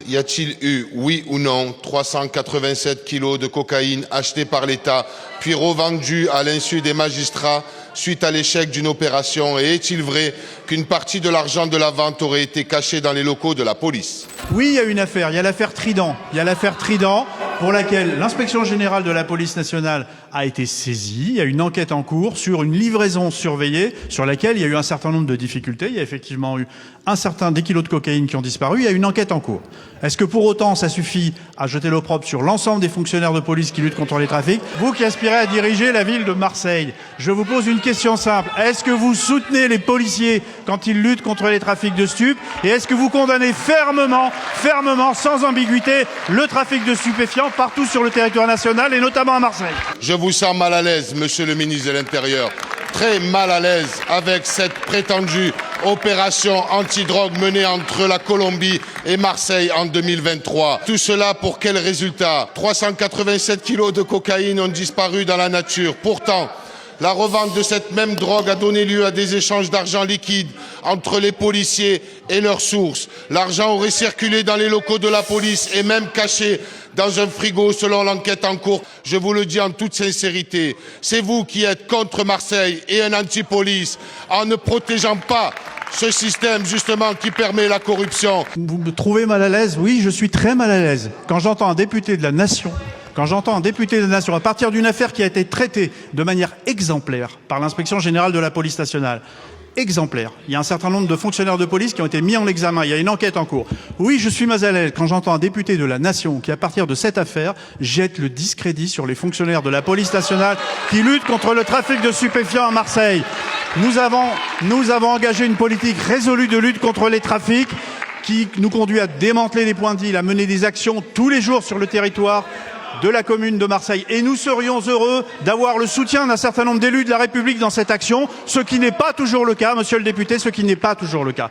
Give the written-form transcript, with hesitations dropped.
y a-t-il eu, oui ou non, 387 kilos de cocaïne achetés par l'État, puis revendus à l'insu des magistrats suite à l'échec d'une opération? Et est-il vrai qu'une partie de l'argent de la vente aurait été cachée dans les locaux de la police? Oui, il y a une affaire. Il y a l'affaire Trident. Il y a l'affaire Trident pour laquelle l'inspection générale de la police nationale a été saisie. Il y a une enquête en cours sur une livraison surveillée sur laquelle il y a eu un certain nombre de difficultés. Il y a effectivement eu des kilos de cocaïne qui ont disparu. Il y a une enquête en cours. Est-ce que pour autant ça suffit à jeter l'opprobre sur l'ensemble des fonctionnaires de police qui luttent contre les trafics? Vous qui aspirez à diriger la ville de Marseille, je vous pose une question simple. Est-ce que vous soutenez les policiers quand ils luttent contre les trafics de stupes? Et est-ce que vous condamnez fermement, sans ambiguïté, le trafic de stupéfiants partout sur le territoire national et notamment à Marseille? Je vous sens mal à l'aise, monsieur le ministre de l'Intérieur. Très mal à l'aise avec cette prétendue opération antidrogue menée entre la Colombie et Marseille en 2023. Tout cela pour quel résultat? 387 kilos de cocaïne ont disparu dans la nature. Pourtant, la revente de cette même drogue a donné lieu à des échanges d'argent liquide entre les policiers et leurs sources. L'argent aurait circulé dans les locaux de la police et même caché dans un frigo selon l'enquête en cours. Je vous le dis en toute sincérité, c'est vous qui êtes contre Marseille et un anti-police en ne protégeant pas ce système justement qui permet la corruption. Vous me trouvez mal à l'aise? Oui, je suis très mal à l'aise. Quand j'entends un député de la nation, à partir d'une affaire qui a été traitée de manière exemplaire par l'inspection générale de la police nationale, exemplaire. Il y a un certain nombre de fonctionnaires de police qui ont été mis en examen. Il y a une enquête en cours. Oui, je suis mal à l'aise quand j'entends un député de la nation qui, à partir de cette affaire, jette le discrédit sur les fonctionnaires de la police nationale qui luttent contre le trafic de stupéfiants à Marseille. Nous avons engagé une politique résolue de lutte contre les trafics qui nous conduit à démanteler les points de deal, à mener des actions tous les jours sur le territoire de la commune de Marseille. Et nous serions heureux d'avoir le soutien d'un certain nombre d'élus de la République dans cette action, ce qui n'est pas toujours le cas, monsieur le député, ce qui n'est pas toujours le cas.